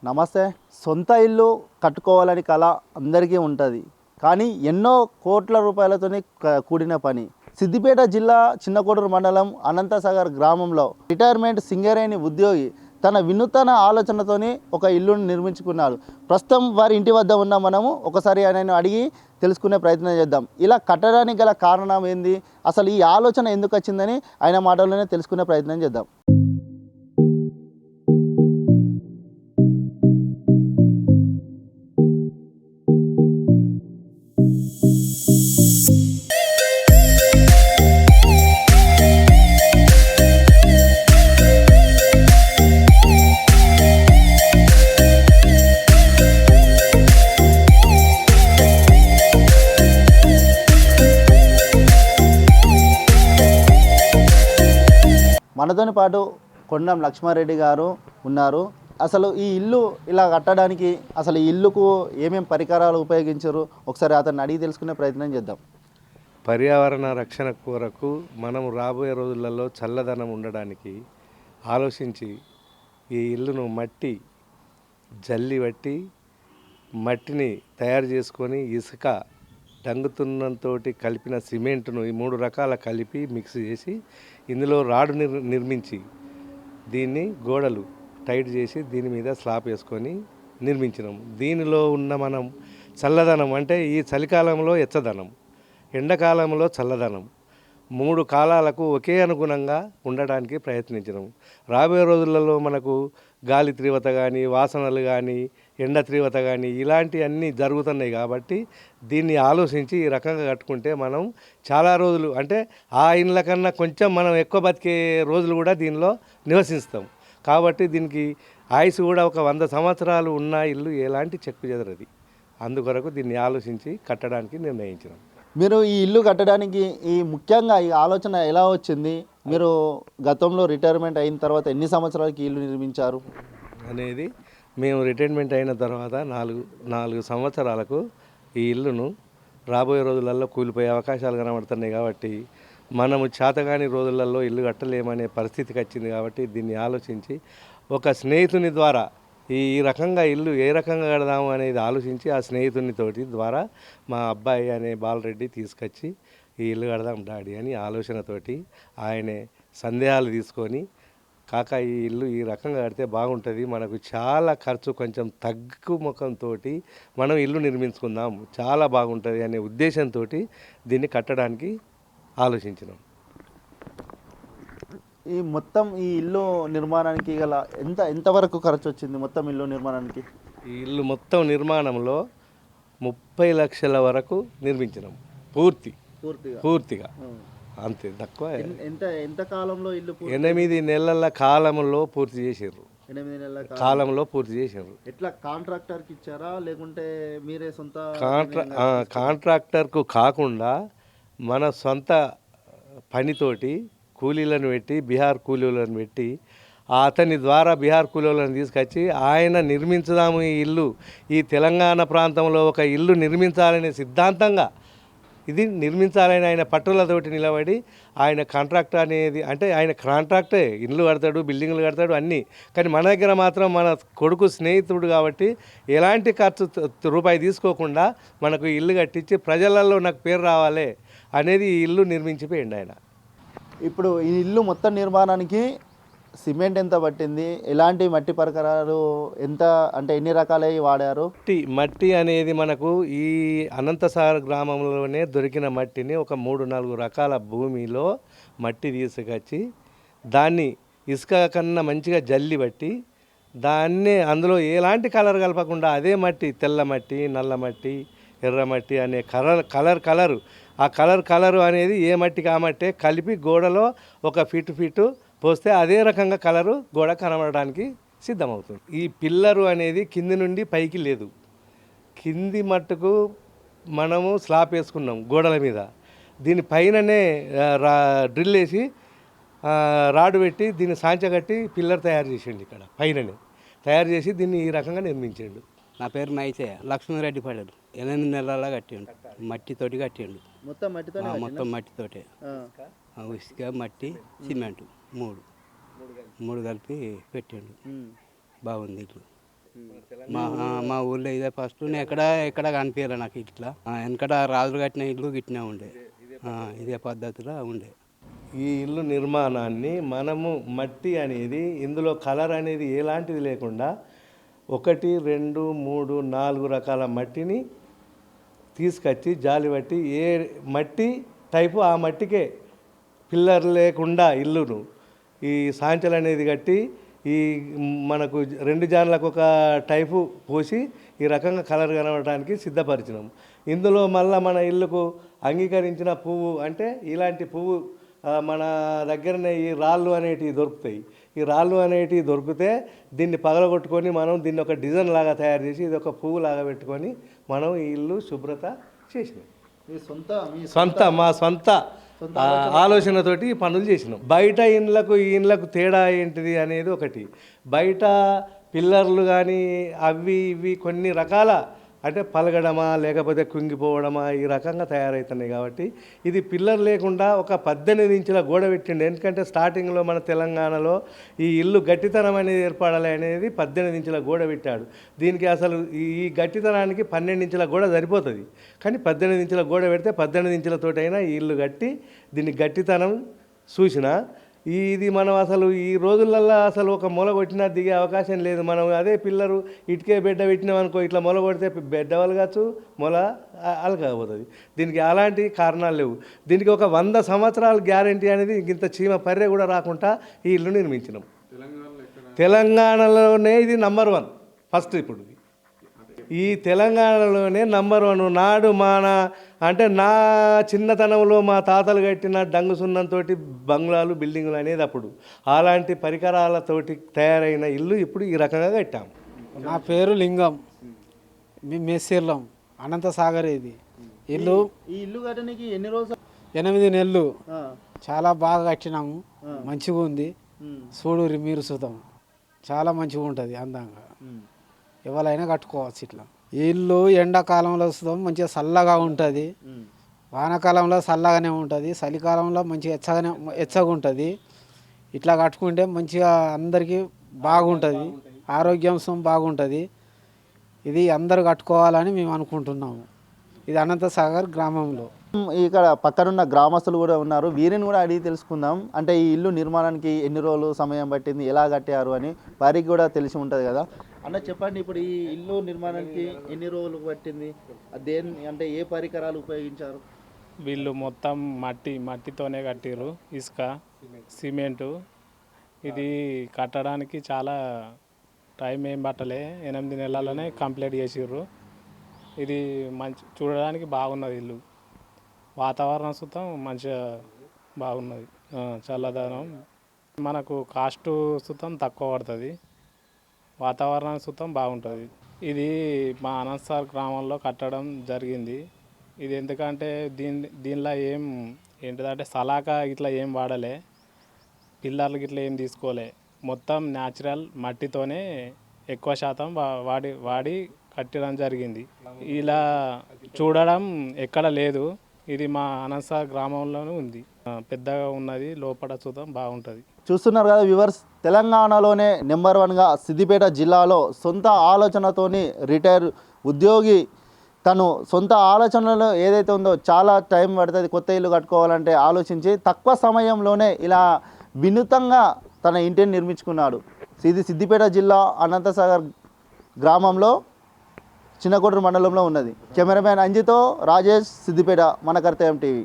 నమస్తే. సొంత ఇల్లు కట్టుకోవాలని కళ అందరికీ ఉంటుంది, కానీ ఎన్నో కోట్ల రూపాయలతోని కూడిన పని. సిద్దిపేట జిల్లా చిన్నకోడూరు మండలం అనంతసాగర్ గ్రామంలో రిటైర్మెంట్ సింగరేణి ఉద్యోగి తన వినూతన ఆలోచనతోని ఒక ఇల్లును నిర్మించుకున్నాడు. ప్రస్తుతం వారి ఇంటి వద్ద ఉన్న మనము ఒకసారి ఆయనను అడిగి తెలుసుకునే ప్రయత్నం చేద్దాం. ఇలా కట్టడానికి గల కారణం ఏంది, అసలు ఈ ఆలోచన ఎందుకు వచ్చిందని ఆయన మాటల్లోనే తెలుసుకునే ప్రయత్నం చేద్దాం. మనతోని పాటు కొండం లక్ష్మారెడ్డి గారు ఉన్నారు. అసలు ఈ ఇల్లు ఇలా కట్టడానికి అసలు ఈ ఇల్లుకు ఏమేమి పరికరాలు ఉపయోగించారు ఒకసారి అతన్ని అడిగి తెలుసుకునే ప్రయత్నం చేద్దాం. పర్యావరణ రక్షణ కొరకు మనం రాబోయే రోజులలో చల్లదనం ఉండడానికి ఆలోచించి ఈ ఇల్లును మట్టి జల్లి బట్టి మట్టిని తయారు చేసుకొని ఇసుక డంగుతున్నంతో కలిపిన సిమెంట్ను ఈ 3 రకాల కలిపి మిక్స్ చేసి ఇందులో రాడు నిర్మించి దీన్ని గోడలు టైట్ చేసి దీని మీద స్లాబ్ వేసుకొని నిర్మించినాము. దీనిలో ఉన్న మనం చల్లదనం అంటే ఈ చలికాలంలో ఎచ్చదనం, ఎండాకాలంలో చల్లదనం, 3 కాలాలకు ఒకే అనుగుణంగా ఉండడానికి ప్రయత్నించినాము. రాబోయే రోజులలో మనకు గాలి తీవ్రత కానీ, వాసనలు కానీ, ఎండ తీవ్రత కానీ ఇలాంటివన్నీ జరుగుతున్నాయి కాబట్టి దీన్ని ఆలోచించి ఈ రకంగా కట్టుకుంటే మనం చాలా రోజులు అంటే ఆ ఇండ్ల కన్నా కొంచెం మనం ఎక్కువ బతికే రోజులు కూడా దీనిలో నివసిస్తాం. కాబట్టి దీనికి ఆయుసు కూడా ఒక 100 సంవత్సరాలు ఉన్న ఇల్లు ఎలాంటి చెక్కు చెదరది. అందుకొరకు దీన్ని ఆలోచించి కట్టడానికి నిర్ణయించినాం. మీరు ఈ ఇల్లు కట్టడానికి ముఖ్యంగా ఈ ఆలోచన ఎలా వచ్చింది? మీరు గతంలో రిటైర్మెంట్ అయిన తర్వాత ఎన్ని సంవత్సరాలకి ఇల్లు నిర్మించారు అనేది, మేము రిటైర్మెంట్ అయిన తర్వాత 4 సంవత్సరాలకు ఈ ఇల్లును రాబోయే రోజులలో కూలిపోయే అవకాశాలు కనబడుతున్నాయి కాబట్టి మనము చేతగాని రోజులలో ఇల్లు కట్టలేమనే పరిస్థితికి వచ్చింది. కాబట్టి దీన్ని ఆలోచించి ఒక స్నేహితుని ద్వారా ఈ రకంగా ఇల్లు ఏ రకంగా కడదాము అనేది ఆలోచించి ఆ స్నేహితునితోటి ద్వారా మా అబ్బాయి అనే బాలరెడ్డి తీసుకొచ్చి ఈ ఇల్లు కడదాం డాడీ అని ఆలోచనతోటి ఆయనే సందేహాలు తీసుకొని కాక ఈ ఇల్లు ఈ రకంగా కడితే బాగుంటుంది, మనకు చాలా ఖర్చు కొంచెం తగ్గు ముఖంతో మనం ఇల్లు నిర్మించుకుందాం చాలా బాగుంటుంది అనే ఉద్దేశంతో దీన్ని కట్టడానికి ఆలోచించినాం. ఈ ఇల్లు నిర్మాణానికి గల ఎంతవరకు ఖర్చు వచ్చింది? మొత్తం ఇల్లు నిర్మాణానికి ఈ ఇల్లు మొత్తం నిర్మాణంలో 30 లక్షల వరకు నిర్మించినాం. పూర్తిగా అంతే, తక్కువ. ఎంత కాలంలో ఇల్లు? 8 నెలల కాలంలో పూర్తి చేసారు. 8 నెలల కాలంలో పూర్తి చేసారు. ఎట్లా కాంట్రాక్టర్కి ఇచ్చారా లేకుంటే మీరే సొంత? కాంట్రాక్టర్కు కాకుండా మన సొంత పనితోటి కూలీలను పెట్టి, బీహార్ కూలీలను పెట్టి అతని ద్వారా బీహార్ కూలీలను తీసుకొచ్చి ఆయన నిర్మించుదాము ఈ ఇల్లు, ఈ తెలంగాణ ప్రాంతంలో ఒక ఇల్లు నిర్మించాలనే సిద్ధాంతంగా ఇది నిర్మించాలని ఆయన పట్టులతోటి నిలబడి ఆయన కాంట్రాక్ట్ అనేది అంటే ఆయన కాంట్రాక్టే, ఇల్లు కడతాడు, బిల్డింగ్లు కడతాడు అన్నీ. కానీ మన దగ్గర మాత్రం మన కొడుకు స్నేహితుడు కాబట్టి ఎలాంటి ఖర్చు రూపాయి తీసుకోకుండా మనకు ఇల్లు కట్టించి ప్రజలలో నాకు పేరు రావాలి అనేది ఈ ఇల్లు నిర్మించిపోయింది ఆయన. ఇప్పుడు ఈ ఇల్లు మొత్తం నిర్మాణానికి సిమెంట్ ఎంత పట్టింది? ఎలాంటి మట్టి పరికరాలు ఎంత అంటే ఎన్ని రకాలవి వాడారు? మట్టి అనేది మనకు ఈ అనంతసాగర్ గ్రామంలోనే దొరికిన మట్టిని ఒక 3-4 రకాల భూమిలో మట్టి తీసుకొచ్చి దాన్ని ఇసుక కన్నా మంచిగా జల్లి బట్టి దాన్నే అందులో ఎలాంటి కలర్ కలపకుండా అదే మట్టి, తెల్ల మట్టి, నల్ల మట్టి, ఎర్ర మట్టి అనే కలరు ఆ కలరు అనేది ఏ మట్టికి ఆ మట్టే కలిపి గోడలో ఒక ఫీటు పోస్తే అదే రకంగా కలరు గోడ కనబడడానికి సిద్ధమవుతుంది. ఈ పిల్లరు అనేది కింది నుండి పైకి లేదు, కింది మట్టుకు మనము స్లాబ్ వేసుకున్నాం గోడల మీద. దీని పైననే డ్రిల్ వేసి రాడు పెట్టి దీన్ని సాంచగట్టి పిల్లర్ తయారు చేసిండు. ఇక్కడ పైననే తయారు చేసి దీన్ని ఈ రకంగా నిర్మించాడు. నా పేరు మైసయ్య, లక్ష్మీరెడ్డి పడారు. 8 నెలల కట్టిండు, మట్టితోటి కట్టిండు. మొత్తం మట్టితోటే, ఇసుక, మట్టి, సిమెంట్ 3 కలిపి పెట్టిండు. బాగుంది ఇల్లు. మా ఊళ్ళో ఇదే ఫస్ట్ నేను ఎక్కడ కనిపించలే నాకు ఇట్లా వెనకట రాజులు కట్టిన ఇల్లు గిట్టినే ఉండే ఇదే పద్ధతిలో ఉండే. ఈ ఇల్లు నిర్మాణాన్ని మనము మట్టి అనేది ఇందులో కలర్ అనేది ఎలాంటిది లేకుండా 1, 2, 3, 4 రకాల మట్టిని తీసుకొచ్చి జాలి పట్టి ఏ మట్టి టైపు ఆ మట్టికే పిల్లర్ లేకుండా ఇల్లును ఈ సాంచలు అనేది కట్టి ఈ మనకు 2 జాన్లకు ఒక టైపు పోసి ఈ రకంగా కలర్ కనబడటానికి సిద్ధపరిచినాం. ఇందులో మళ్ళీ మన ఇల్లుకు అంగీకరించిన పువ్వు అంటే ఇలాంటి పువ్వు మన దగ్గరనే ఈ రాళ్ళు అనేటివి దొరుకుతాయి. ఈ రాళ్ళు అనేటివి దొరికితే దీన్ని పగలగొట్టుకొని మనం దీన్ని ఒక డిజైన్ లాగా తయారు చేసి ఇది ఒక పువ్వు లాగా పెట్టుకొని మనం ఈ ఇల్లు శుభ్రత చేసినాం. మా సొంత ఆలోచనతోటి ఈ పనులు చేసినాం. బయట ఇండ్లకు ఈ ఇండ్లకు తేడా ఏంటిది అనేది ఒకటి. బయట పిల్లర్లు కానీ అవి ఇవి కొన్ని రకాల అంటే పలగడమా లేకపోతే కుంగిపోవడమా ఈ రకంగా తయారవుతున్నాయి. కాబట్టి ఇది పిల్లర్ లేకుండా ఒక 18 ఇంచుల గోడ పెట్టిండు. ఎందుకంటే స్టార్టింగ్లో మన తెలంగాణలో ఈ ఇల్లు గట్టితనం అనేది ఏర్పడాలి అనేది 18 ఇంచుల గోడ పెట్టాడు. దీనికి అసలు ఈ గట్టితనానికి 12 ఇంచుల గోడ సరిపోతుంది. కానీ 18 ఇంచుల గోడ పెడితే 18 ఇంచులతోటైనా ఈ ఇల్లు కట్టి దీన్ని గట్టితనం చూసిన ఇది మనం అసలు ఈ రోజులల్లో అసలు ఒక మొల కొట్టినా దిగే అవకాశం లేదు. మనం అదే పిల్లరు ఇటుకే బిడ్డ పెట్టినాం అనుకో ఇట్లా మొల కొడితే బిడ్డ వలగచ్చు, మొల అలకపోతుంది. దీనికి అలాంటి కారణాలు లేవు. దీనికి ఒక 100 సంవత్సరాల గ్యారంటీ అనేది ఇంత చీమ పర్రె కూడా రాకుండా ఈ ఇల్లు నిర్మించినాం. తెలంగాణలోనే ఇది నంబర్ 1 ఫస్ట్. ఇప్పుడు ఈ తెలంగాణలోనే నంబర్ 1 నాడు అంటే నా చిన్నతనంలో మా తాతలు కట్టిన డంగు సున్నంతో బంగ్లాలు బిల్డింగులు అనేది అప్పుడు అలాంటి పరికరాలతోటి తయారైన ఇల్లు ఇప్పుడు ఈ రకంగా కట్టాం. నా పేరు లింగం, మేము మేస్సిర్లం అనంతసాగర్. ఇది ఇల్లు ఈ ఇల్లు కట్టడానికి ఎన్ని రోజులు? 8 నెలలు. చాలా బాగా కట్టినాము, మంచిగా ఉంది. చూడు మీరు చూద్దాం, చాలా మంచిగా ఉంటుంది, అందంగా ఎవరైనా కట్టుకోవచ్చు ఇట్లా. ఈ ఇల్లు ఎండాకాలంలో చూద్దాం మంచిగా చల్లగా ఉంటుంది, వానాకాలంలో చల్లగానే ఉంటుంది, చలికాలంలో మంచిగా ఎచ్చగా ఉంటుంది. ఇట్లా కట్టుకుంటే మంచిగా అందరికీ బాగుంటుంది, ఆరోగ్యం బాగుంటుంది. ఇది అందరు కట్టుకోవాలని మేము అనుకుంటున్నాము. ఇది అనంతసాగర్ గ్రామంలో. ఇక్కడ పక్కనున్న గ్రామస్తులు కూడా ఉన్నారు, వీరిని కూడా అడిగి తెలుసుకుందాం. అంటే ఈ ఇల్లు నిర్మాణానికి ఎన్ని రోజులు సమయం పట్టింది, ఎలా కట్టారు అని వారికి కూడా తెలిసి ఉంటుంది కదా. అన్న చెప్పండి, ఇప్పుడు ఈ ఇల్లు నిర్మాణానికి ఎన్ని రోజులు పట్టింది, అంటే ఏ పరికరాలు ఉపయోగించారు? వీళ్ళు మొత్తం మట్టితోనే కట్టిర్రు, ఇసుక సిమెంటు. ఇది కట్టడానికి చాలా టైం ఏం పట్టలే, 8 నెలలనే కంప్లీట్ చేసిర్రు. ఇది చూడడానికి బాగున్నది ఇల్లు, వాతావరణం సుతం మంచిగా బాగున్నది, చల్లదనం. మనకు కాస్ట్ సుతం తక్కువ పడుతుంది, వాతావరణం సుతం బాగుంటుంది. ఇది మా అనంతసాగర్ గ్రామంలో కట్టడం జరిగింది. ఇది ఎందుకంటే దీనిలో ఏంటిదంటే సలాక ఇట్లా ఏం వాడలే, పిల్లర్లు ఇట్లా ఏం తీసుకోలే, మొత్తం న్యాచురల్ మట్టితోనే ఎక్కువ శాతం వాడి కట్టడం జరిగింది. ఇలా చూడడం ఎక్కడ లేదు, ఇది మా అనంతసాగర్ గ్రామంలోనే ఉంది, పెద్దగా ఉన్నది, లోపల చూద్దాం బాగుంటుంది. చూస్తున్నారు కదా వ్యూవర్స్, తెలంగాణలోనే నెంబర్ 1గా సిద్దిపేట జిల్లాలో సొంత ఆలోచనతోని రిటైర్ ఉద్యోగి తను సొంత ఆలోచనలో ఏదైతే ఉందో చాలా టైం పడుతుంది కొత్త ఇల్లు కట్టుకోవాలంటే ఆలోచించి తక్కువ సమయంలోనే ఇలా వినూతంగా తన ఇంటిని నిర్మించుకున్నాడు. ఇది సిద్దిపేట జిల్లా అనంతసాగర్ గ్రామంలో చిన్నకోడూరు మండలంలో ఉన్నది. కెమెరామ్యాన్ అంజితో రాజేష్, సిద్దిపేట, మన కర్తవ్యం టీవీ.